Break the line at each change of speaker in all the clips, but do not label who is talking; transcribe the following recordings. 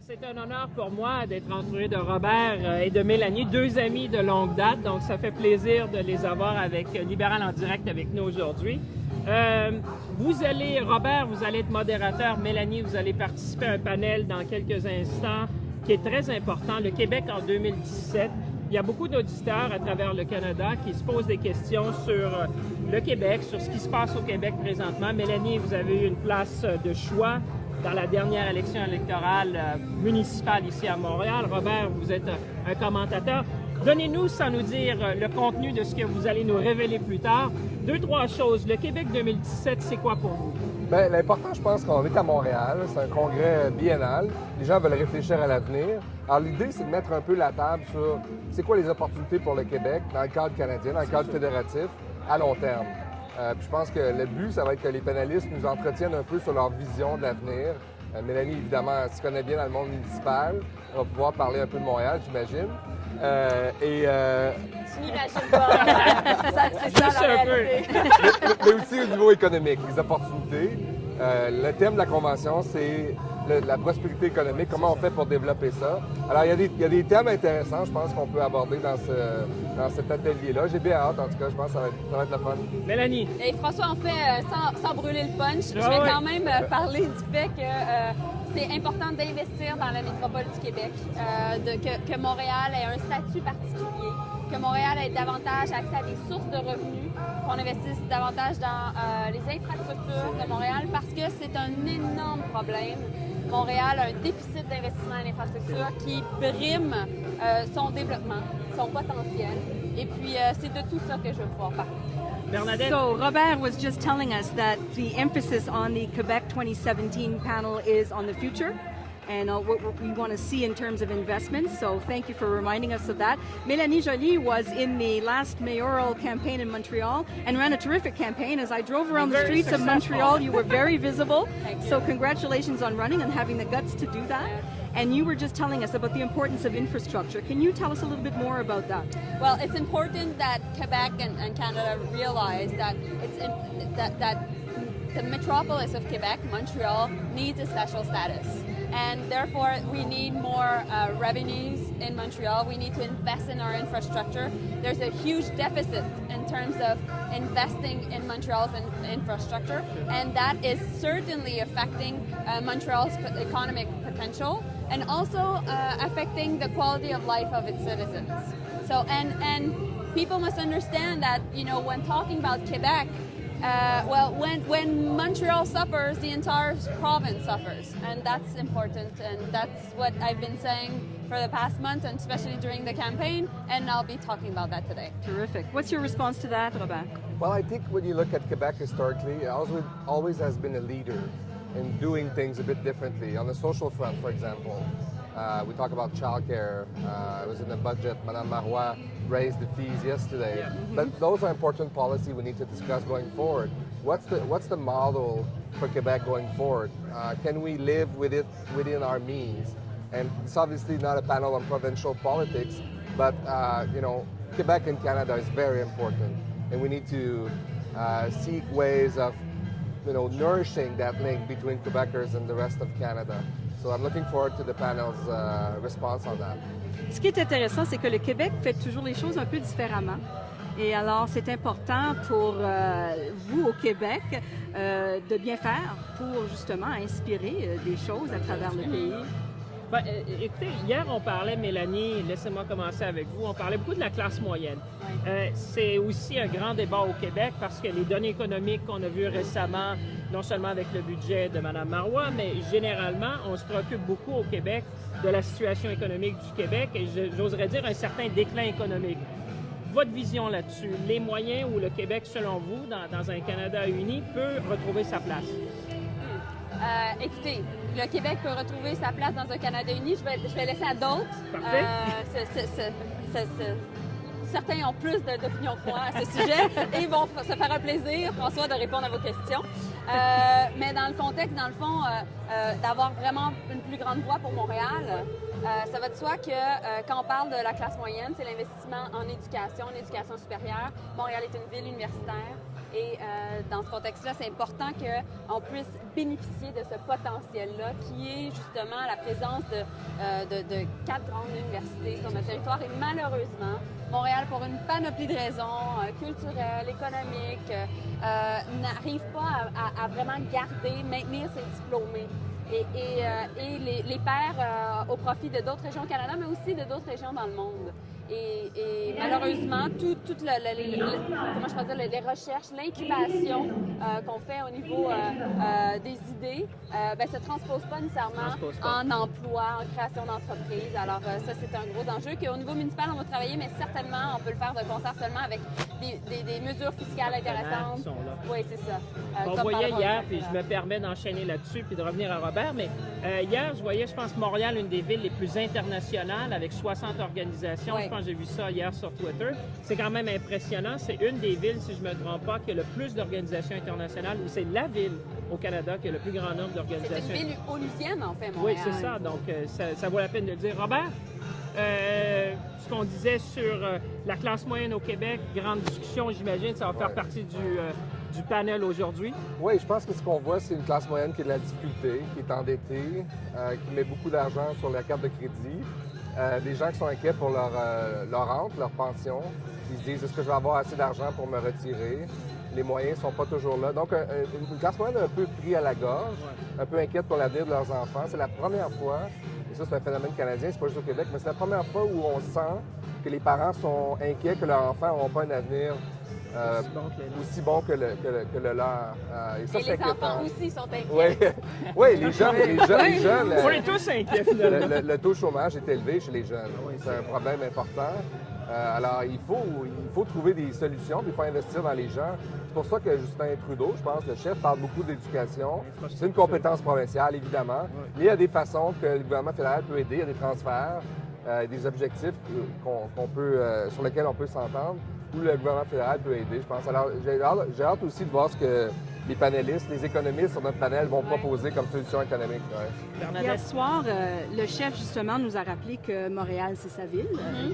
C'est un honneur pour moi d'être entouré de Robert et de Mélanie, deux amis de longue date. Donc, ça fait plaisir de les avoir avec Libéral en direct avec nous aujourd'hui. Robert, vous allez être modérateur. Mélanie, vous allez participer à un panel dans quelques instants qui est très important. Le Québec en 2017. Il y a beaucoup d'auditeurs à travers le Canada qui se posent des questions sur le Québec, sur ce qui se passe au Québec présentement. Mélanie, vous avez eu une place de choix dans la dernière élection électorale municipale ici à Montréal. Robert, vous êtes un commentateur. Donnez-nous, sans nous dire le contenu de ce que vous allez nous révéler plus tard, deux, trois choses. Le Québec 2017, c'est quoi pour vous?
Bien, l'important, je pense qu'on est à Montréal. C'est un congrès biennal. Les gens veulent réfléchir à l'avenir. Alors, l'idée, c'est de mettre un peu la table sur c'est quoi les opportunités pour le Québec dans le cadre canadien, dans le cadre fédératif, à long terme. Puis je pense que le but, ça va être que les panélistes nous entretiennent un peu sur leur vision de l'avenir. Mélanie, évidemment, se connaît bien dans le monde municipal. Elle va pouvoir parler un peu de Montréal, j'imagine.
Tu n'imagines pas. C'est ça la réalité.
Mais aussi au niveau économique, les opportunités. Le thème de la convention, c'est la prospérité économique, comment on fait pour développer ça. Alors, il y a des thèmes intéressants, je pense, qu'on peut aborder dans cet atelier-là. J'ai bien hâte, en tout cas, je pense que ça va être le fun.
Mélanie.
Et François, en fait, sans brûler le punch, je vais quand même parler du fait que c'est important d'investir dans la métropole du Québec, que Montréal ait un statut particulier, que Montréal ait davantage accès à des sources de revenus, qu'on investisse davantage dans les infrastructures de Montréal parce que c'est un énorme problème. Montréal a un déficit d'investissement en infrastructure qui brime son développement, son potentiel. Et puis, c'est de tout ça que je veux pouvoir parler.
Bernadette.
So Robert was just telling us that the emphasis on the Quebec 2017 panel is on the future and what we want to see in terms of investments. So thank you for reminding us of that. Mélanie Joly was in the last mayoral campaign in Montreal and ran a terrific campaign. As I drove around the streets of Montreal, you were very visible. So congratulations on running and having the guts to do that. And you were just telling us about the importance of infrastructure. Can you tell us a little bit more about that?
Well, it's important that Quebec and Canada realize that that the metropolis of Quebec, Montreal, needs a special status. And therefore, we need more revenues in Montreal. We need to invest in our infrastructure. There's a huge deficit in terms of investing in Montreal's infrastructure, and that is certainly affecting Montreal's economic potential and also affecting the quality of life of its citizens. So, and people must understand that, you know, when talking about Quebec, when Montreal suffers, the entire province suffers, and that's important, and that's what I've been saying for the past month, and especially during the campaign, and I'll be talking about that today.
Terrific. What's your response to that, Robert?
Well, I think when you look at Quebec historically, it always has been a leader in doing things a bit differently. On the social front, for example, we talk about childcare. It was in the budget. Madame Marois raised the fees yesterday. Yeah. But those are important policy we need to discuss going forward. What's the model for Quebec going forward? Can we live with it within our means? And it's obviously not a panel on provincial politics, but you know, Quebec and Canada is very important, and we need to seek ways of, you know, nourishing that link between Quebecers and the rest of Canada. So I'm looking forward to the panel's response on that.
Ce qui est intéressant, c'est que le Québec fait toujours les choses un peu différemment. Et alors, c'est important pour vous au Québec de bien faire pour justement inspirer des choses à travers le pays.
Ben, écoutez, hier, on parlait, Mélanie, laissez-moi commencer avec vous, on parlait beaucoup de la classe moyenne. C'est aussi un grand débat au Québec parce que les données économiques qu'on a vues récemment, non seulement avec le budget de Mme Marois, mais généralement, on se préoccupe beaucoup au Québec de la situation économique du Québec et j'oserais dire un certain déclin économique. Votre vision là-dessus, les moyens où le Québec, selon vous, dans un Canada uni, peut retrouver sa place?
Écoutez, le Québec peut retrouver sa place dans un Canada uni. Je vais laisser à d'autres.
Parfait.
Certains ont plus d'opinions que moi à ce sujet et ils vont se faire un plaisir, François, de répondre à vos questions. Mais dans le contexte, dans le fond, d'avoir vraiment une plus grande voix pour Montréal, ça va de soi que quand on parle de la classe moyenne, c'est l'investissement en éducation supérieure. Montréal est une ville universitaire. Et dans ce contexte-là, c'est important qu'on puisse bénéficier de ce potentiel-là qui est justement la présence de 4 grandes universités sur notre territoire. Et malheureusement, Montréal, pour une panoplie de raisons culturelles, économiques, n'arrive pas à vraiment maintenir ses diplômés. Et les perd au profit de d'autres régions au Canada, mais aussi de d'autres régions dans le monde. Et malheureusement, toutes les recherches, l'incubation qu'on fait au niveau des idées ne se transpose pas nécessairement en emploi, en création d'entreprise. Alors ça, c'est un gros enjeu qu'au niveau municipal, on va travailler, mais certainement, on peut le faire de concert seulement avec des mesures fiscales intéressantes. Oui, c'est ça.
On voyait hier, puis je me permets d'enchaîner là-dessus puis de revenir à Robert, mais hier, je voyais, je pense, Montréal, une des villes les plus internationales avec 60 organisations.
Oui.
Je pense que j'ai vu ça hier sur Twitter. C'est quand même impressionnant. C'est une des villes, si je ne me trompe pas, qui a le plus d'organisations internationales, ou c'est la ville au Canada qui a le plus grand nombre d'organisations.
C'est une ville onusienne, en fait,
Oui,
Montréal.
c'est ça. Donc, ça vaut la peine de le dire. Robert, ce qu'on disait sur la classe moyenne au Québec, grande discussion, j'imagine, ça va faire partie du panel aujourd'hui.
Oui, je pense que ce qu'on voit, c'est une classe moyenne qui a de la difficulté, qui est endettée, qui met beaucoup d'argent sur la carte de crédit. Des gens qui sont inquiets pour leur rente, leur pension. Ils se disent, est-ce que je vais avoir assez d'argent pour me retirer? Les moyens ne sont pas toujours là. Donc, une classe moyenne un peu pris à la gorge, un peu inquiète pour l'avenir de leurs enfants. C'est la première fois, et ça c'est un phénomène canadien, c'est pas juste au Québec, mais c'est la première fois où on sent que les parents sont inquiets que leurs enfants n'auront pas un avenir aussi bon que le leur. Et ça,
Et
c'est
les
inquiétant.
enfants aussi sont inquiets.
Oui, oui, les jeunes.
On est tous inquiets, finalement.
Le taux de chômage est élevé chez les jeunes. C'est un problème important. Alors, il faut trouver des solutions, puis il faut investir dans les gens. C'est pour ça que Justin Trudeau, je pense, le chef, parle beaucoup d'éducation. C'est une compétence provinciale, évidemment. Mais il y a des façons que le gouvernement fédéral peut aider. Il y a des transferts, des objectifs sur lesquels on peut s'entendre, où le gouvernement fédéral peut aider, je pense. Alors, j'ai hâte aussi de voir ce que les panélistes, les économistes sur notre panel vont proposer comme solution économique. Ouais.
Hier soir, le chef, justement, nous a rappelé que Montréal, c'est sa ville.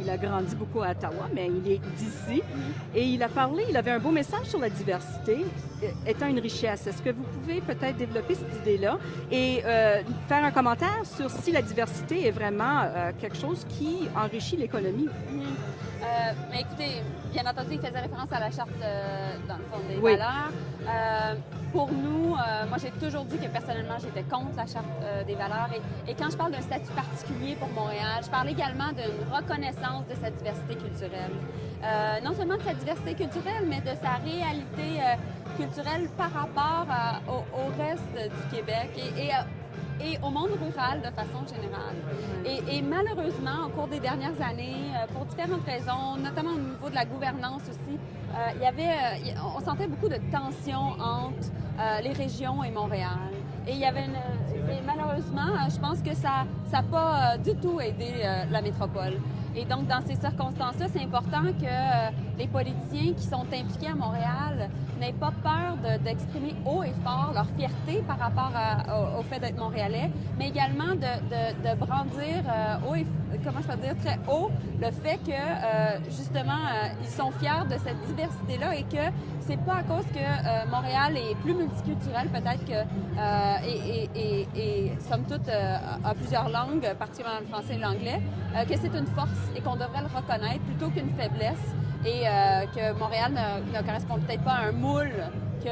Il a grandi beaucoup à Ottawa, mais il est d'ici. Et il avait un beau message sur la diversité étant une richesse. Est-ce que vous pouvez peut-être développer cette idée-là et faire un commentaire sur si la diversité est vraiment quelque chose qui enrichit l'économie?
Mais écoutez, bien entendu, il faisait référence à la charte, dans le fond, des
Oui.
valeurs. Pour nous, moi, j'ai toujours dit que personnellement, j'étais contre la charte des valeurs. Et quand je parle d'un statut particulier pour Montréal, je parle également d'une reconnaissance de sa diversité culturelle. Non seulement de sa diversité culturelle, mais de sa réalité culturelle par rapport au reste du Québec et au monde rural de façon générale. Et malheureusement, au cours des dernières années, pour différentes raisons, notamment au niveau de la gouvernance aussi, on sentait beaucoup de tensions entre les régions et Montréal. Et il y avait et malheureusement, je pense que ça n'a pas du tout aidé la métropole. Et donc, dans ces circonstances-là, c'est important que les politiciens qui sont impliqués à Montréal n'aient pas peur d'exprimer haut et fort leur fierté par rapport au fait d'être montréalais, mais également de brandir très haut le fait que, justement, ils sont fiers de cette diversité-là et que c'est pas à cause que Montréal est plus multiculturel, peut-être et somme toute a plusieurs langues, particulièrement le français et l'anglais, que c'est une force et qu'on devrait le reconnaître plutôt qu'une faiblesse et que Montréal ne correspond peut-être pas à un moule que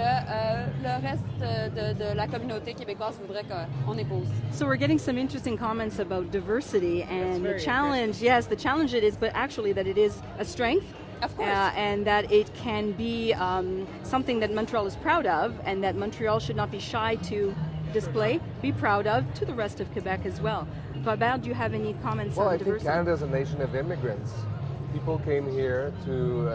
le reste de la communauté québécoise voudrait qu'on épouse.
So we're getting some interesting comments about diversity and the
very
challenge. Yes, the challenge it is, but actually that it is a strength.
Of course.
And that it can be something that Montreal is proud of, and that Montreal should not be shy to display, be proud of, to the rest of Quebec as well. Robert, do you have any comments
Well,
on
I think
diversity?
Canada is a nation of immigrants. People came here to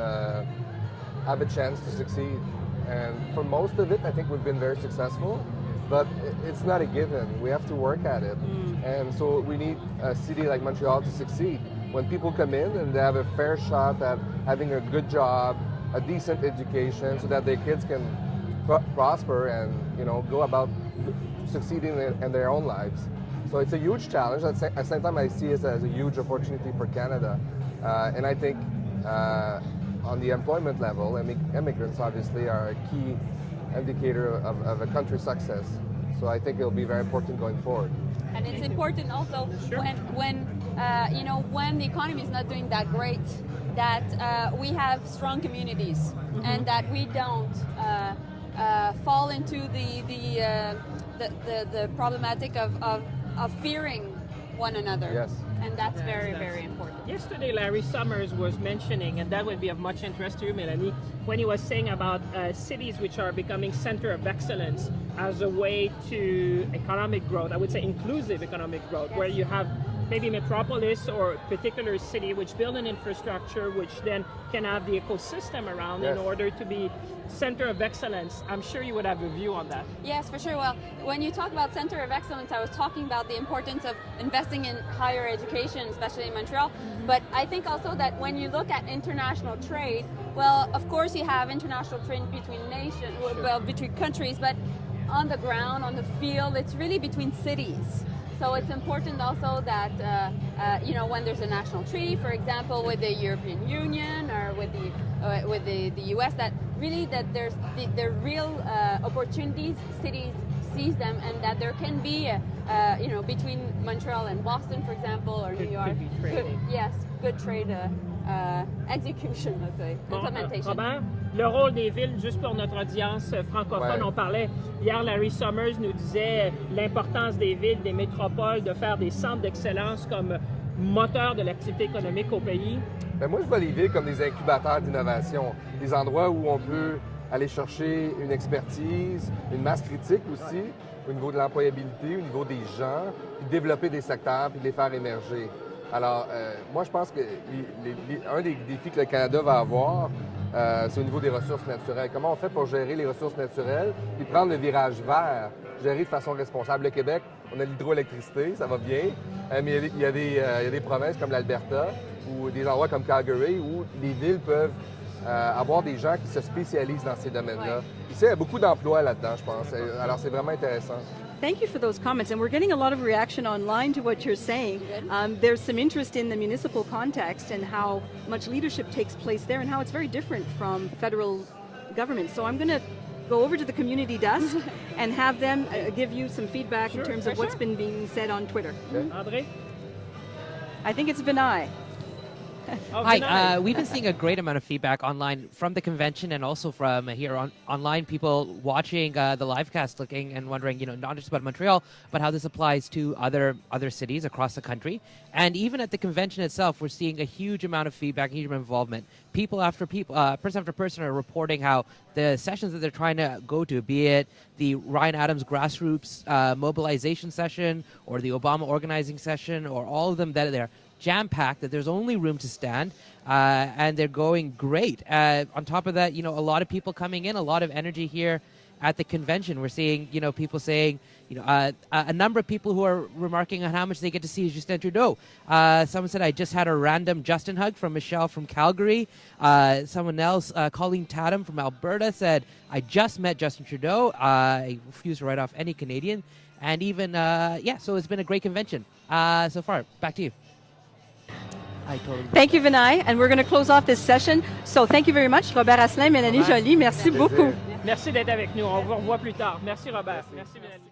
have a chance to succeed. And for most of it, I think we've been very successful. But it's not a given. We have to work at it. And so we need a city like Montreal to succeed. When people come in and they have a fair shot at having a good job, a decent education, so that their kids can prosper and go about succeeding in their own lives. So it's a huge challenge. At the same time, I see it as a huge opportunity for Canada. And I think on the employment level, immigrants obviously are a key indicator of a country's success. So I think it'll be very important going forward.
And it's important also when the economy is not doing that great, that we have strong communities and that we don't fall into the problematic of fearing one another.
Yes.
And that's very, very important.
Yesterday, Larry Summers was mentioning, and that would be of much interest to you, Melanie, when he was saying about cities which are becoming center of excellence as a way to economic growth, I would say inclusive economic growth, where you have maybe metropolis or particular city which build an infrastructure which then can have the ecosystem around in order to be center of excellence. I'm sure you would have a view on that.
Yes, for sure. Well, when you talk about center of excellence, I was talking about the importance of investing in higher education, especially in Montreal. But I think also that when you look at international trade, well, of course you have international trade between nations, well, between countries, but on the ground, on the field, it's really between cities. So it's important also that when there's a national treaty, for example, with the European Union or with the U.S., that really that there's the real opportunities, cities seize them, and that there can be between Montreal and Boston, for example, or New York, good trade execution, let's say, implementation.
Robert, le rôle des villes, juste pour notre audience francophone, on parlait, hier Larry Summers nous disait l'importance des villes, des métropoles, de faire des centres d'excellence comme moteur de l'activité économique au pays.
Ben moi, je vois les villes comme des incubateurs d'innovation, des endroits où on peut aller chercher une expertise, une masse critique aussi, au niveau de l'employabilité, au niveau des gens, puis développer des secteurs, puis les faire émerger. Alors, moi, je pense que un des défis que le Canada va avoir, c'est au niveau des ressources naturelles. Comment on fait pour gérer les ressources naturelles et prendre le virage vert, gérer de façon responsable? Le Québec, on a l'hydroélectricité, ça va bien, mais il y a des provinces comme l'Alberta ou des endroits comme Calgary où les villes peuvent avoir des gens qui se spécialisent dans ces domaines-là. Ici, il y a beaucoup d'emplois là-dedans, je pense. Alors, c'est vraiment intéressant.
Thank you for those comments, and we're getting a lot of reaction online to what you're saying. There's some interest in the municipal context and how much leadership takes place there and how it's very different from federal government. So I'm going to go over to the community desk and have them give you some feedback in terms of what's been being said on Twitter.
André?
I think it's Vinay.
Hi, we've been seeing a great amount of feedback online from the convention and also from here online, people watching the live cast looking and wondering, not just about Montreal, but how this applies to other cities across the country. And even at the convention itself, we're seeing a huge amount of feedback, a huge amount of involvement. People after people, person after person are reporting how the sessions that they're trying to go to, be it the Ryan Adams grassroots mobilization session or the Obama organizing session or all of them, that they're jam-packed, that there's only room to stand, and they're going great. On top of that, a lot of people coming in, a lot of energy here at the convention. We're seeing, people saying, a number of people who are remarking on how much they get to see Justin Trudeau. Someone said, I just had a random Justin hug from Michelle from Calgary. Someone else, Colleen Tatum from Alberta, said, I just met Justin Trudeau. I refuse to write off any Canadian. And even, so it's been a great convention so far. Back to you.
Thank you, Vinay. And we're going to close off this session. So thank you very much, Robert Asselin, Mélanie Joly. Merci beaucoup.
Merci d'être avec nous. On vous revoit plus tard. Merci, Robert. Merci, Mélanie.